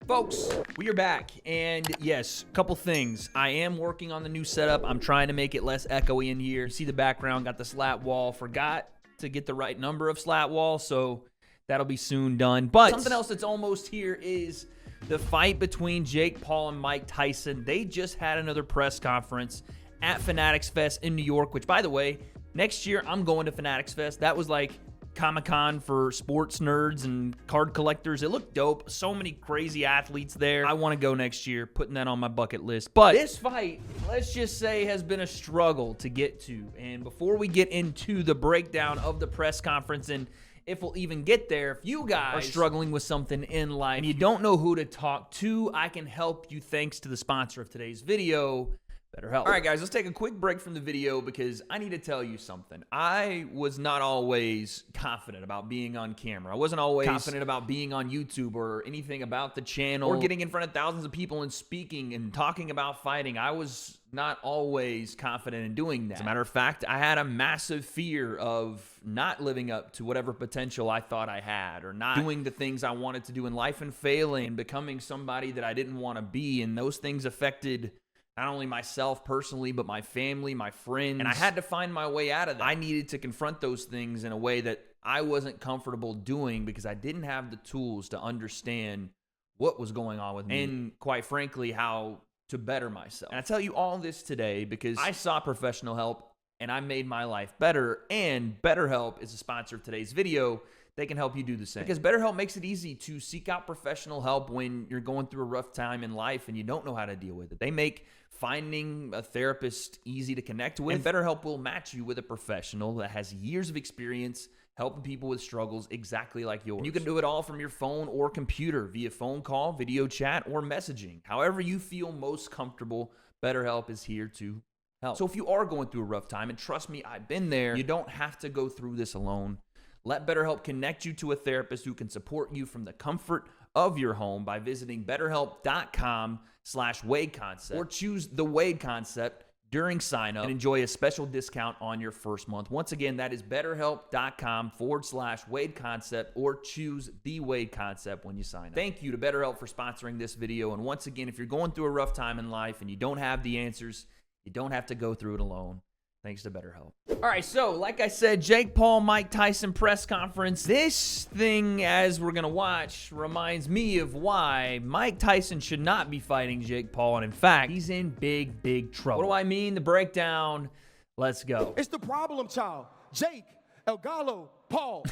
Folks, we are back, and yes, a couple things. I am working on the new setup. I'm trying to make it less echoey in here. You see the background, got the slat wall. Forgot to get the right number of slat wall, so that'll be soon done. But something else that's almost here is the fight between Jake Paul and Mike Tyson. They just had another press conference at Fanatics Fest in New York, which, by the way, next year I'm going to Fanatics Fest. That was like Comic-Con for sports nerds and card collectors. It looked dope. So many crazy athletes there. I want to go next year, putting that on my bucket list. But this fight, let's just say, has been a struggle to get to. And before we get into the breakdown of the press conference, and if we'll even get there, if you guys are struggling with something in life and you don't know who to talk to, I can help you thanks to the sponsor of today's video, BetterHelp. All right, guys, let's take a quick break from the video because I need to tell you something. I was not always confident about being on camera. I wasn't always confident about being on YouTube or anything about the channel or getting in front of thousands of people and speaking and talking about fighting. I was not always confident in doing that. As a matter of fact, I had a massive fear of not living up to whatever potential I thought I had, or not doing the things I wanted to do in life and failing and becoming somebody that I didn't want to be. And those things affected not only myself personally, but my family, my friends. And I had to find my way out of that. I needed to confront those things in a way that I wasn't comfortable doing because I didn't have the tools to understand what was going on with me and, quite frankly, how to better myself. And I tell you all this today because I sought professional help and I made my life better. And BetterHelp is a sponsor of today's video. They can help you do the same. Because BetterHelp makes it easy to seek out professional help when you're going through a rough time in life and you don't know how to deal with it. They make finding a therapist easy to connect with. And BetterHelp will match you with a professional that has years of experience helping people with struggles exactly like yours. And you can do it all from your phone or computer via phone call, video chat, or messaging. However you feel most comfortable, BetterHelp is here to help. So if you are going through a rough time, and trust me, I've been there, you don't have to go through this alone. Let BetterHelp connect you to a therapist who can support you from the comfort of your home by visiting betterhelp.com/wadeconcept or choose the W.A.D.E concept during sign up and enjoy a special discount on your first month. Once again, that is betterhelp.com/W.A.D.E concept or choose the W.A.D.E concept when you sign up. Thank you to BetterHelp for sponsoring this video. And once again, if you're going through a rough time in life and you don't have the answers, you don't have to go through it alone. Thanks to BetterHelp. All right, so like I said, Jake Paul, Mike Tyson press conference. This thing, as we're going to watch, reminds me of why Mike Tyson should not be fighting Jake Paul. And in fact, he's in big, big trouble. What do I mean? The breakdown. Let's go. It's the problem child. Jake El Gallo Paul.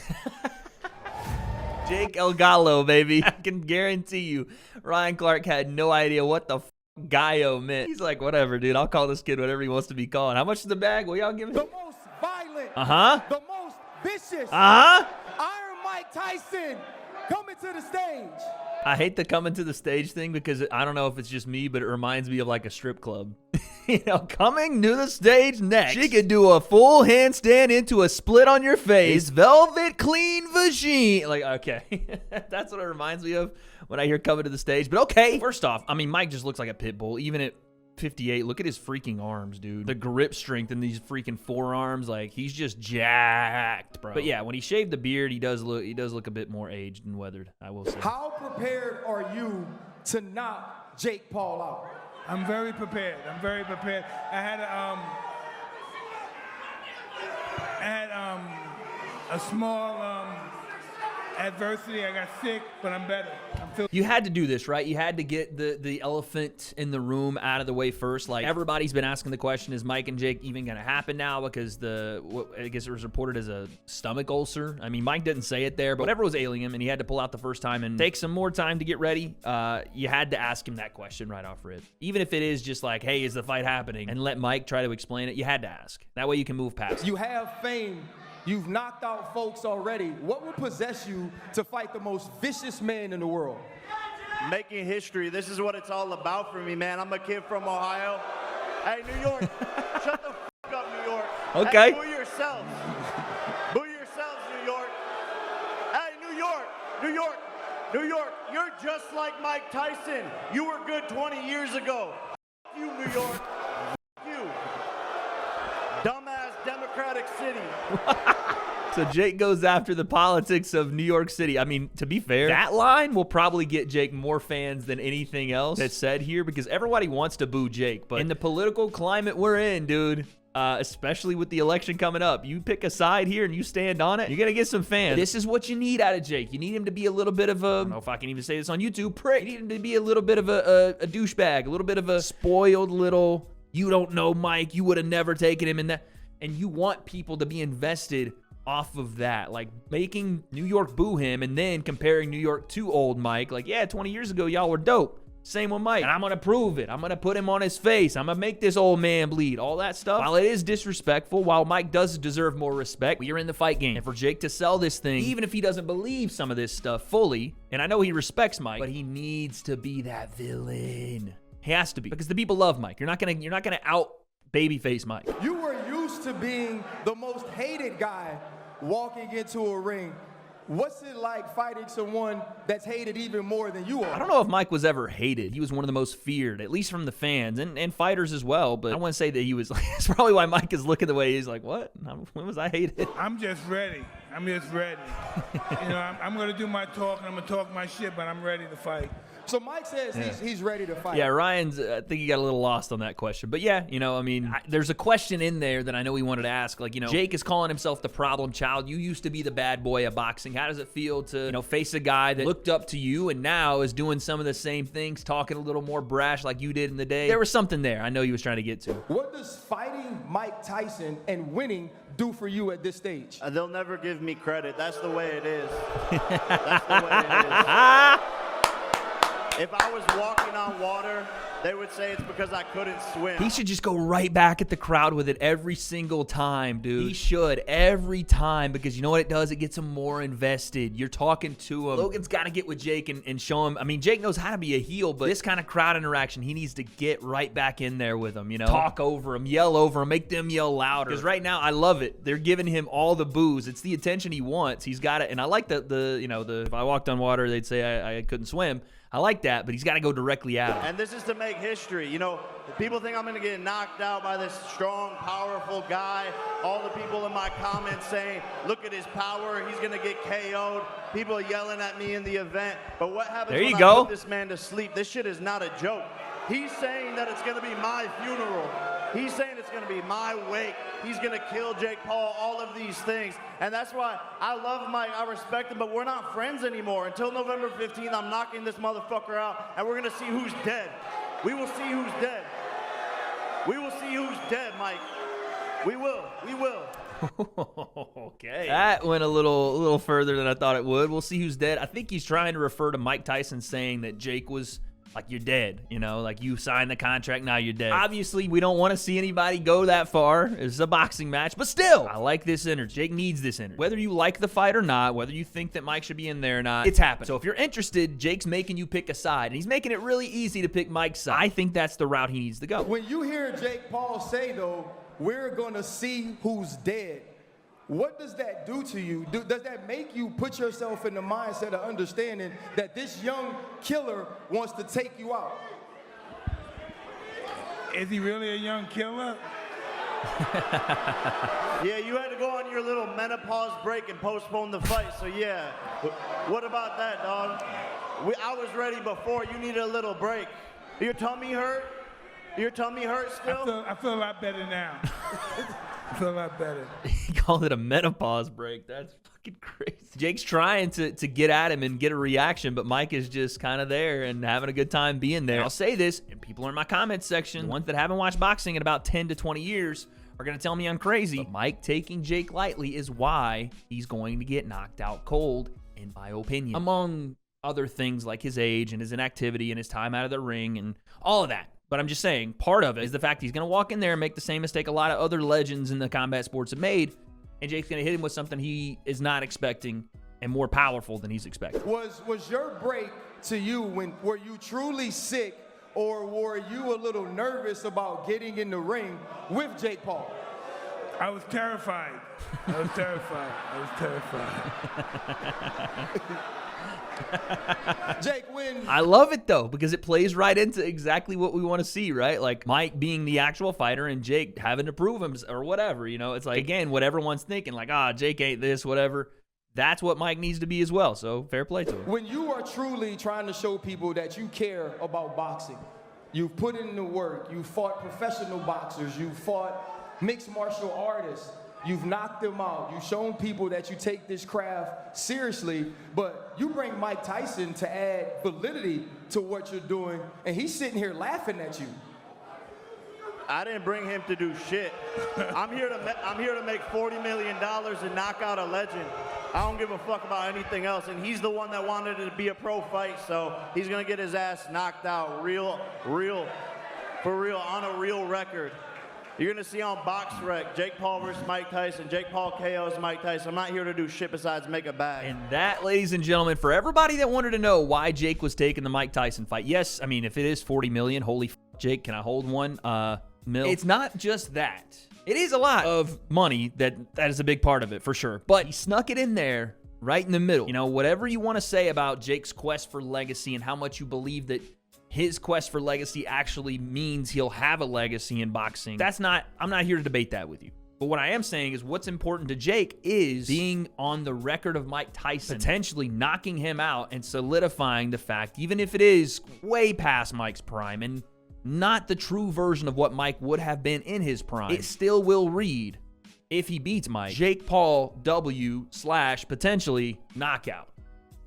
Jake El Gallo, baby. I can guarantee you, Ryan Clark had no idea what the Gallo meant. He's like, whatever, dude. I'll call this kid whatever he wants to be called. How much is the bag? Will y'all give me? The most violent. The most vicious. Iron Mike Tyson coming to the stage. I hate the coming to the stage thing because I don't know if it's just me, but it reminds me of like a strip club. You know, coming to the stage next. She could do a full handstand into a split on your face. Velvet clean vagine. Like, okay. That's what it reminds me of when I hear coming to the stage. But okay. First off, I mean, Mike just looks like a pit bull. Even at 58, look at his freaking arms, dude. The grip strength in these freaking forearms, like he's just jacked, bro. But yeah, when he shaved the beard, he does look a bit more aged and weathered, I will say. How prepared are you to knock Jake Paul out? I'm very prepared. I'm very prepared. I had a small adversity. I got sick, but I'm better. You had to do this, right? You had to get the elephant in the room out of the way first. Like, everybody's been asking the question, is Mike and Jake even going to happen now? Because I guess it was reported as a stomach ulcer. I mean, Mike didn't say it there, but whatever was ailing him, and he had to pull out the first time and take some more time to get ready. You had to ask him that question right off rip. Even if it is just like, hey, is the fight happening? And let Mike try to explain it. You had to ask. That way you can move past it. You have fame. You've knocked out folks already. What will possess you to fight the most vicious man in the world? Making history. This is what it's all about for me, man. I'm a kid from Ohio. Hey, New York, shut the f up, New York. Okay. Hey, boo yourselves. Boo yourselves, New York. Hey, New York, New York, New York. You're just like Mike Tyson. You were good 20 years ago. F you, New York. F you. Dumbass Democratic City. So Jake goes after the politics of New York City. I mean, to be fair, that line will probably get Jake more fans than anything else that's said here because everybody wants to boo Jake. But in the political climate we're in, dude, especially with the election coming up, you pick a side here and you stand on it, you're going to get some fans. This is what you need out of Jake. You need him to be a little bit of a, I don't know if I can even say this on YouTube, prick. You need him to be a little bit of a douchebag, a little bit of a spoiled little, you don't know Mike, you would have never taken him in that. And you want people to be invested off of that, like making New York boo him and then comparing New York to old Mike. Like, yeah, 20 years ago, y'all were dope. Same with Mike. And I'm going to prove it. I'm going to put him on his face. I'm going to make this old man bleed. All that stuff. While it is disrespectful, while Mike does deserve more respect, we are in the fight game. And for Jake to sell this thing, even if he doesn't believe some of this stuff fully, and I know he respects Mike, but he needs to be that villain. He has to be. Because the people love Mike. You're not gonna out babyface Mike. You were used to being the most hated guy walking into a ring. What's it like fighting someone that's hated even more than you are? I don't know if Mike was ever hated. He was one of the most feared, at least from the fans and fighters as well. But I don't want to say that he was. That's probably why Mike is looking the way he's like, what? When was I hated? I'm just ready. I'm just ready. You know, I'm going to do my talk, and I'm going to talk my shit, but I'm ready to fight. So Mike says he's ready to fight. Yeah, Ryan's, I think he got a little lost on that question. But yeah, you know, I mean, there's a question in there that I know he wanted to ask. Like, you know, Jake is calling himself the problem child. You used to be the bad boy of boxing. How does it feel to, you know, face a guy that looked up to you and now is doing some of the same things, talking a little more brash like you did in the day? There was something there I know he was trying to get to. What does fighting Mike Tyson and winning do for you at this stage? They'll never give me credit. That's the way it is. That's the way it is. If I was walking on water, they would say it's because I couldn't swim. He should just go right back at the crowd with it every single time, dude. He should every time because you know what it does? It gets him more invested. You're talking to him. Logan's got to get with Jake and show him. I mean, Jake knows how to be a heel, but this kind of crowd interaction, he needs to get right back in there with him, you know? Talk over him, yell over him, make them yell louder. Because right now, I love it. They're giving him all the boos. It's the attention he wants. He's got it. And I like the if I walked on water, they'd say I couldn't swim. I like that, but he's got to go directly at him. And this is to make history. You know, people think I'm going to get knocked out by this strong, powerful guy. All the people in my comments saying, look at his power, he's going to get KO'd. People yelling at me in the event. But what happens when I put this man to sleep? This shit is not a joke. He's saying that it's going to be my funeral. He's saying it's going to be my wake. He's going to kill Jake Paul, all of these things. And that's why I love Mike. I respect him, but we're not friends anymore. Until November 15th, I'm knocking this motherfucker out, and we're going to see who's dead. We will see who's dead. We will see who's dead, Mike. We will. We will. Okay. That went a little further than I thought it would. We'll see who's dead. I think he's trying to refer to Mike Tyson saying that Jake was like, you're dead, you know, like you signed the contract, now you're dead. Obviously, we don't want to see anybody go that far. It's a boxing match, but still, I like this energy. Jake needs this energy. Whether you like the fight or not, whether you think that Mike should be in there or not, it's happening. So if you're interested, Jake's making you pick a side, and he's making it really easy to pick Mike's side. I think that's the route he needs to go. When you hear Jake Paul say, though, we're going to see who's dead, what does that do to you? Does that make you put yourself in the mindset of understanding that this young killer wants to take you out? Is he really a young killer? Yeah, you had to go on your little menopause break and postpone the fight, so yeah. What about that, dog? I was ready before. You needed a little break. Your tummy hurt? Your tummy hurt still? I feel a lot better now. I feel a lot better. He called it a menopause break. That's fucking crazy. Jake's trying to get at him and get a reaction, but Mike is just kind of there and having a good time being there. And I'll say this, and people are in my comments section, the ones that haven't watched boxing in about 10 to 20 years are going to tell me I'm crazy. But Mike taking Jake lightly is why he's going to get knocked out cold, in my opinion. Among other things like his age and his inactivity and his time out of the ring and all of that. But I'm just saying, part of it is the fact he's going to walk in there and make the same mistake a lot of other legends in the combat sports have made, and Jake's going to hit him with something he is not expecting and more powerful than he's expecting. Was your break to you were you truly sick, or were you a little nervous about getting in the ring with Jake Paul? I was terrified. I was terrified. Jake, when I love it though, because it plays right into exactly what we want to see, right? Like Mike being the actual fighter and Jake having to prove him or whatever, you know? It's like, again, what everyone's thinking, like, Jake ain't this, whatever. That's what Mike needs to be as well, so fair play to him. when you are truly trying to show people that you care about boxing, you've put in the work, you've fought professional boxers, you've fought mixed martial artists, you've knocked them out, you've shown people that you take this craft seriously, but you bring Mike Tyson to add validity to what you're doing, and he's sitting here laughing at you. I didn't bring him to do shit. I'm here to make $40 million and knock out a legend. I don't give a fuck about anything else, and he's the one that wanted it to be a pro fight, so he's gonna get his ass knocked out for real, on a real record. You're gonna see on BoxRec, Jake Paul versus Mike Tyson, Jake Paul KOs Mike Tyson. I'm not here to do shit besides make a bag. And that, ladies and gentlemen, for everybody that wanted to know why Jake was taking the Mike Tyson fight, yes, I mean, if it is $40 million, holy Jake, can I hold one mil? It's not just that. It is a lot of money, that is a big part of it, for sure. But he snuck it in there right in the middle. You know, whatever you want to say about Jake's quest for legacy and how much you believe that his quest for legacy actually means he'll have a legacy in boxing, I'm not here to debate that with you. But what I am saying is what's important to Jake is being on the record of Mike Tyson, potentially knocking him out and solidifying the fact, even if it is way past Mike's prime and not the true version of what Mike would have been in his prime, it still will read, if he beats Mike, Jake Paul W/potentially knockout.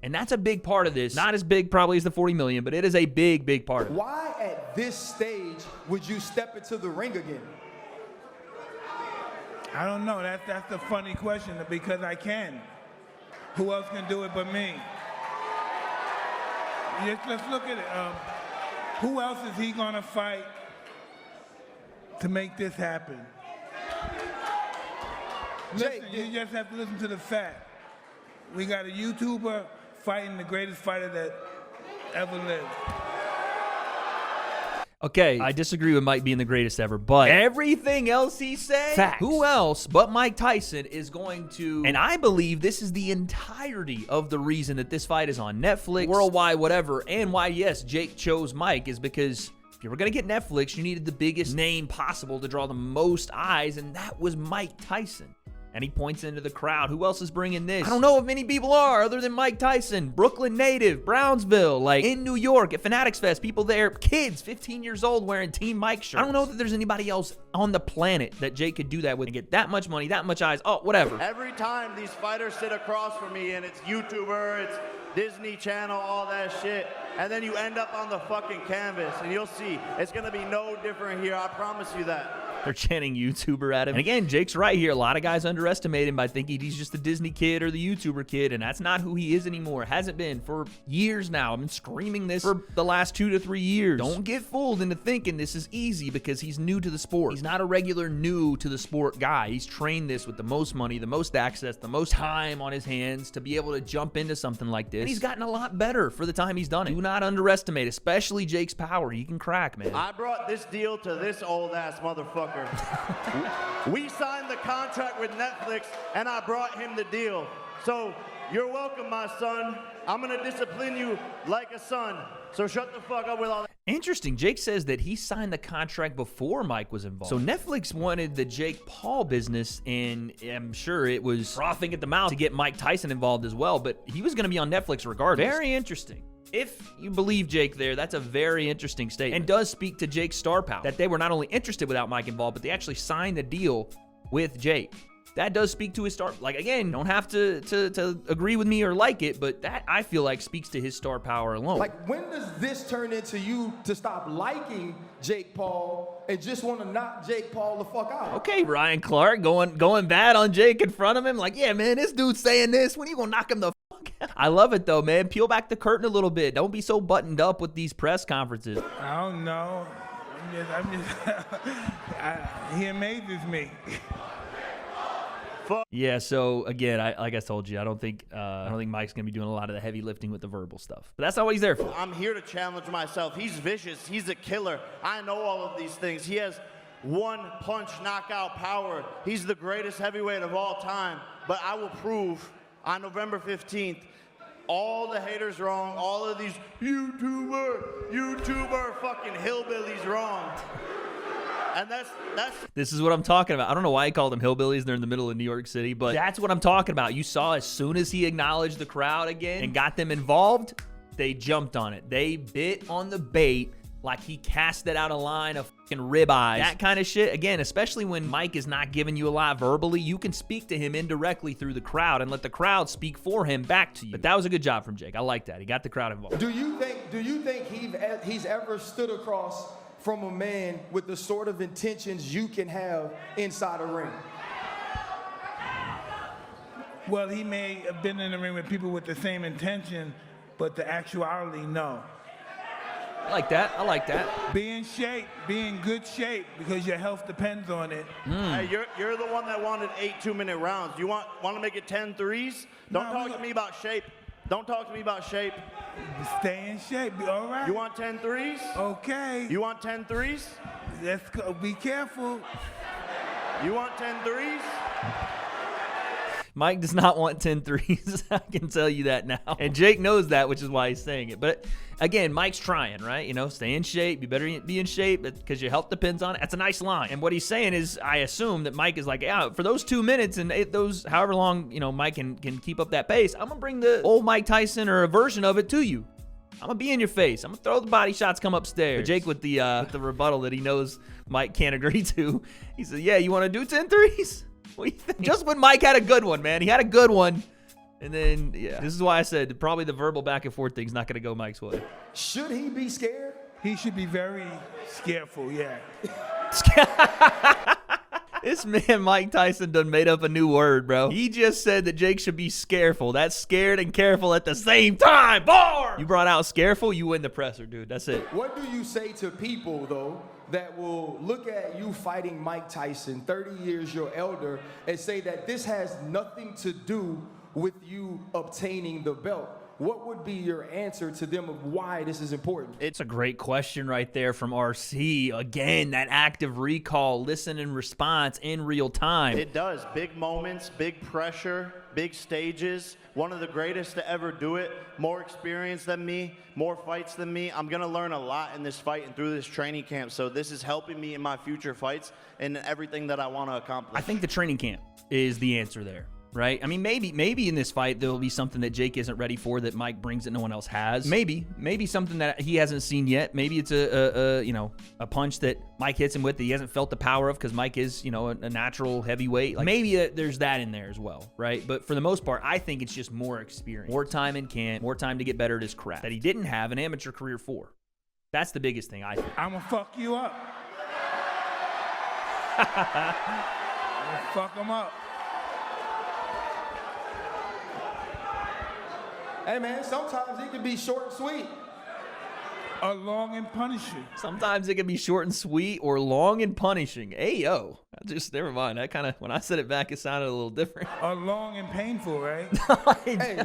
And that's a big part of this. Not as big probably as the 40 million, but it is a big, big part of it. Why at this stage would you step into the ring again? I don't know. That's the funny question, because I can. Who else can do it but me? Let's look at it. Who else is he gonna fight to make this happen? Listen, you just have to listen to the fact. We got a YouTuber fighting the greatest fighter that ever lived. Okay, I disagree with Mike being the greatest ever, but everything else he said, facts. Who else but Mike Tyson is going to, and I believe this is the entirety of the reason that this fight is on Netflix, worldwide, whatever, and why, yes, Jake chose Mike is because if you were going to get Netflix, you needed the biggest name possible to draw the most eyes, and that was Mike Tyson. And he points into the crowd. Who else is bringing this? I don't know if many people are other than Mike Tyson. Brooklyn native, Brownsville, like in New York at Fanatics Fest. People there, kids, 15 years old wearing Team Mike shirts. I don't know that there's anybody else on the planet that Jake could do that with and get that much money, that much eyes. Oh, whatever. Every time these fighters sit across from me and it's YouTuber, it's Disney Channel, all that shit, and then you end up on the fucking canvas and you'll see it's gonna be no different here. I promise you that. They're chanting YouTuber at him. And again, Jake's right here. A lot of guys underestimate him by thinking he's just the Disney kid or the YouTuber kid, and that's not who he is anymore. Hasn't been for years now. I've been screaming this for the last 2 to 3 years. Don't get fooled into thinking this is easy because he's new to the sport. He's not a regular new to the sport guy. He's trained this with the most money, the most access, the most time on his hands to be able to jump into something like this. And he's gotten a lot better for the time he's done it. Do not underestimate, especially Jake's power. He can crack, man. I brought this deal to this old ass motherfucker. We signed the contract with Netflix, and I brought him the deal. So you're welcome, my son. I'm gonna discipline you like a son. So shut the fuck up with all that. Interesting. Jake says that he signed the contract before Mike was involved. So Netflix wanted the Jake Paul business, and I'm sure it was frothing at the mouth to get Mike Tyson involved as well, but he was going to be on Netflix regardless. Very interesting. If you believe Jake there, that's a very interesting statement and does speak to Jake's star power, that they were not only interested without Mike involved, but they actually signed the deal with Jake. That does speak to his star. Like, again, don't have to agree with me or like it, but that, I feel like, speaks to his star power alone. Like, when does this turn into you to stop liking Jake Paul and just want to knock Jake Paul the fuck out? Okay, Ryan Clark going bad on Jake in front of him. Like, yeah, man, this dude's saying this. When are you going to knock him the fuck out? I love it, though, man. Peel back the curtain a little bit. Don't be so buttoned up with these press conferences. I don't know. He amazes me. Yeah, so again, like I told you, I don't think Mike's gonna be doing a lot of the heavy lifting with the verbal stuff. But that's not what he's there for. I'm here to challenge myself. He's vicious. He's a killer. I know all of these things. He has one-punch knockout power. He's the greatest heavyweight of all time. But I will prove on November 15th all the haters wrong, all of these YouTuber fucking hillbillies wrong. And that's This is what I'm talking about. I don't know why he called them hillbillies. They're in the middle of New York City, but that's what I'm talking about. You saw as soon as he acknowledged the crowd again and got them involved, they jumped on it. They bit on the bait like he casted out a line of fucking ribeyes. That kind of shit. Again, especially when Mike is not giving you a lot verbally, you can speak to him indirectly through the crowd and let the crowd speak for him back to you. But that was a good job from Jake. I like that. He got the crowd involved. Do you think he's ever stood across from a man with the sort of intentions you can have inside a ring? Well, he may have been in the ring with people with the same intention, but the actuality, no. I like that. I like that. Be in shape, be in good shape, because your health depends on it. Hey, you're the one that wanted 8 2-minute rounds. You want to make it 10 threes? Don't talk to me about shape. Don't talk to me about shape. Stay in shape, be all right. You want 10 threes? Okay. You want 10 threes? Let's go. Be careful. You want 10 threes? Mike does not want 10 threes. I can tell you that now. And Jake knows that, which is why he's saying it. But again, Mike's trying, right? You know, stay in shape. You better be in shape because your health depends on it. That's a nice line. And what he's saying is, I assume that Mike is like, yeah, for those 2 minutes and those however long, you know, Mike can keep up that pace, I'm going to bring the old Mike Tyson or a version of it to you. I'm going to be in your face. I'm going to throw the body shots, come upstairs. But Jake with the rebuttal that he knows Mike can't agree to, he said, yeah, you want to do 10 threes? What do you think? Just when Mike had a good one, man. He had a good one. And then, yeah. This is why I said probably the verbal back and forth thing's not going to go Mike's way. Should he be scared? He should be very scareful, yeah. This man, Mike Tyson, done made up a new word, bro. He just said that Jake should be scareful. That's scared and careful at the same time. Bar! You brought out scareful, you win the presser, dude. That's it. What do you say to people, though, that will look at you fighting Mike Tyson, 30 years your elder, and say that this has nothing to do with you obtaining the belt? What would be your answer to them of why this is important? It's a great question right there from RC. Again, that active recall, listen and response in real time. It does. Big moments, big pressure, big stages. One of the greatest to ever do it. More experience than me, more fights than me. I'm going to learn a lot in this fight and through this training camp. So this is helping me in my future fights and everything that I want to accomplish. I think the training camp is the answer there. Right? I mean, maybe in this fight there'll be something that Jake isn't ready for that Mike brings that no one else has. Maybe something that he hasn't seen yet. Maybe it's a punch that Mike hits him with that he hasn't felt the power of because Mike is, you know, a natural heavyweight. Like, maybe there's that in there as well, right? But for the most part, I think it's just more experience, more time in camp, more time to get better at his craft that he didn't have an amateur career for. That's the biggest thing I think. I'm gonna fuck you up. I'm gonna fuck him up. Hey, man, sometimes it can be short and sweet. Or long and punishing. Sometimes it can be short and sweet or long and punishing. Hey, yo. Never mind. That kind of, when I said it back, it sounded a little different. Or long and painful, right? Hey,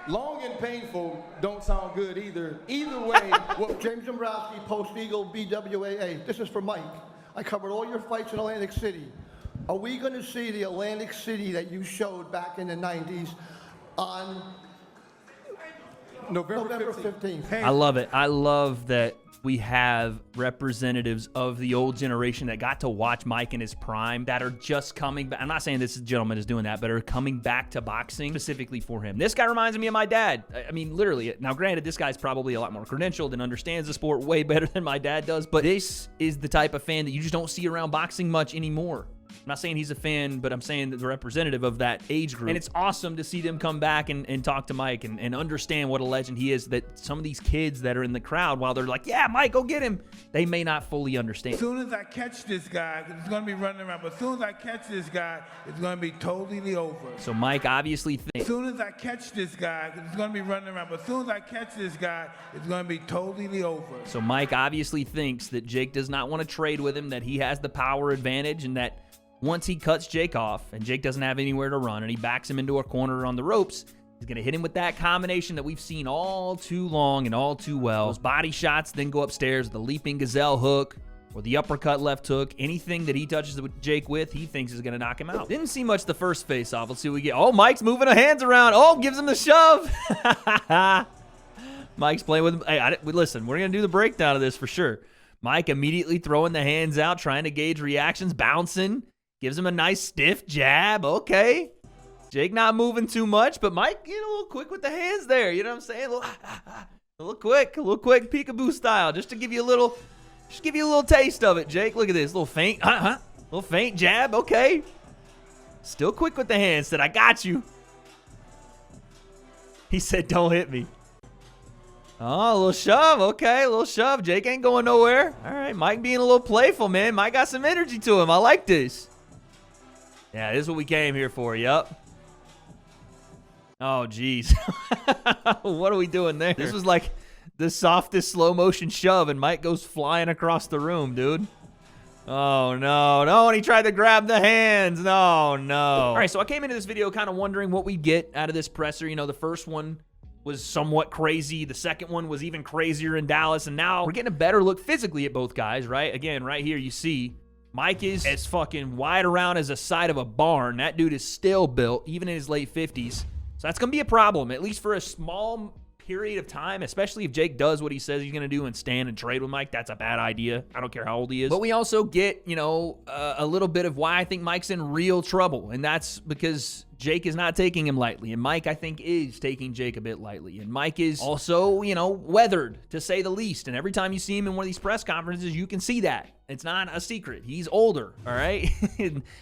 long and painful don't sound good either. Either way. Well, James Dombrowski, Post Eagle, B.W.A.E. This is for Mike. I covered all your fights in Atlantic City. Are we going to see the Atlantic City that you showed back in the 90s on November 15th? Hey. I love it. I love that we have representatives of the old generation that got to watch Mike in his prime that are just coming back. I'm not saying this gentleman is doing that, but are coming back to boxing specifically for him. This guy reminds me of my dad. I mean, literally. Now, granted, this guy's probably a lot more credentialed and understands the sport way better than my dad does, but this is the type of fan that you just don't see around boxing much anymore. I'm not saying he's a fan, but I'm saying that the representative of that age group. And it's awesome to see them come back and talk to Mike and understand what a legend he is, that some of these kids that are in the crowd, while they're like, yeah, Mike, go get him, they may not fully understand. As soon as I catch this guy, it's going to be running around, but as soon as I catch this guy, it's going to be totally over. So Mike obviously thinks. As soon as I catch this guy, it's going to be running around, but as soon as I catch this guy, it's going to be totally over. So Mike obviously thinks that Jake does not want to trade with him, that he has the power advantage, and that once he cuts Jake off and Jake doesn't have anywhere to run and he backs him into a corner on the ropes, he's going to hit him with that combination that we've seen all too long and all too well. Those body shots then go upstairs, the leaping gazelle hook, or the uppercut, left hook, anything that he touches Jake with, he thinks is going to knock him out. Didn't see much the first face-off. Let's see what we get. Oh, Mike's moving the hands around. Oh, gives him the shove. Mike's playing with him. Hey, listen, we're going to do the breakdown of this for sure. Mike immediately throwing the hands out, trying to gauge reactions, bouncing. Gives him a nice stiff jab. Okay. Jake not moving too much, but Mike getting a little quick with the hands there. You know what I'm saying? A little quick peekaboo style, just to give you a little taste of it, Jake. Look at this. Little feint. Little feint jab. Okay. Still quick with the hands. Said, I got you. He said, don't hit me. Oh, a little shove. Okay, a little shove. Jake ain't going nowhere. All right, Mike being a little playful, man. Mike got some energy to him. I like this. Yeah, this is what we came here for. Yup. Oh, geez. What are we doing there? This was like the softest slow motion shove, and Mike goes flying across the room, dude. Oh, no. No, and he tried to grab the hands. No, no. All right, so I came into this video kind of wondering what we'd get out of this presser. You know, the first one was somewhat crazy. The second one was even crazier in Dallas, and now we're getting a better look physically at both guys, right? Again, right here you see Mike is as fucking wide around as the side of a barn. That dude is still built, even in his late 50s. So that's going to be a problem, at least for a small period of time, especially if Jake does what he says he's going to do and stand and trade with Mike. That's a bad idea. I don't care how old he is. But we also get, you know, a little bit of why I think Mike's in real trouble, and that's because Jake is not taking him lightly, and Mike, I think, is taking Jake a bit lightly. And Mike is also, you know, weathered, to say the least. And every time you see him in one of these press conferences, you can see that. It's not a secret. He's older, all right?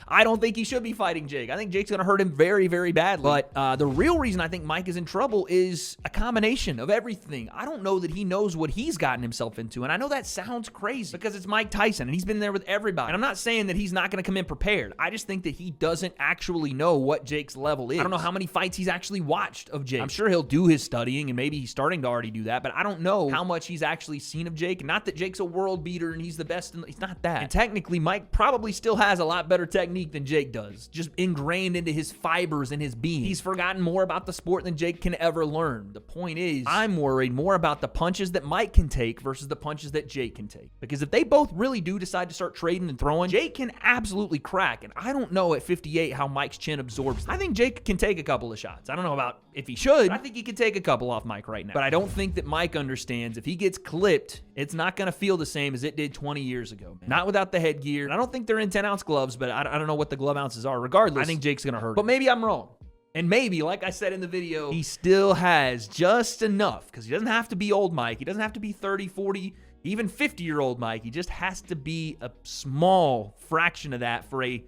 I don't think he should be fighting Jake. I think Jake's going to hurt him very, very badly. But the real reason I think Mike is in trouble is a combination of everything. I don't know that he knows what he's gotten himself into. And I know that sounds crazy because it's Mike Tyson, and he's been there with everybody. And I'm not saying that he's not going to come in prepared. I just think that he doesn't actually know what Jake's level is. I don't know how many fights he's actually watched of Jake. I'm sure he'll do his studying, and maybe he's starting to already do that, but I don't know how much he's actually seen of Jake. Not that Jake's a world beater and he's the best. He's not that. And technically, Mike probably still has a lot better technique than Jake does, just ingrained into his fibers and his being. He's forgotten more about the sport than Jake can ever learn. The point is, I'm worried more about the punches that Mike can take versus the punches that Jake can take. Because if they both really do decide to start trading and throwing, Jake can absolutely crack. And I don't know at 58 how Mike's chin absorbs that. I think Jake can take a couple of shots. I don't know about if he should, but I think he could take a couple off Mike right now. But I don't think that Mike understands if he gets clipped, it's not going to feel the same as it did 20 years ago, man. Not without the headgear. And I don't think they're in 10-ounce gloves, but I don't know what the glove ounces are. Regardless, I think Jake's going to hurt him. But maybe I'm wrong. And maybe, like I said in the video, he still has just enough, because he doesn't have to be old Mike. He doesn't have to be 30, 40, even 50-year-old Mike. He just has to be a small fraction of that for a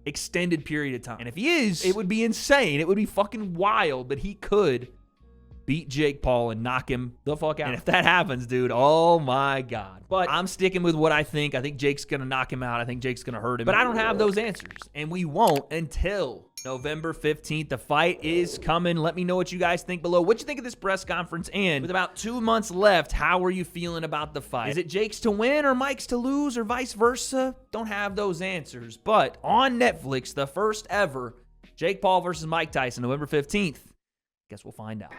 extended period of time. And if he is, it would be insane. It would be fucking wild, but he could beat Jake Paul and knock him the fuck out. And if that happens, dude, oh my God. But I'm sticking with what I think. I think Jake's going to knock him out. I think Jake's going to hurt him. But I don't have those answers. And we won't until November 15th. The fight is coming. Let me know what you guys think below. What you think of this press conference? And with about 2 months left, how are you feeling about the fight? Is it Jake's to win or Mike's to lose or vice versa? Don't have those answers. But on Netflix, the first ever Jake Paul versus Mike Tyson, November 15th. Guess we'll find out.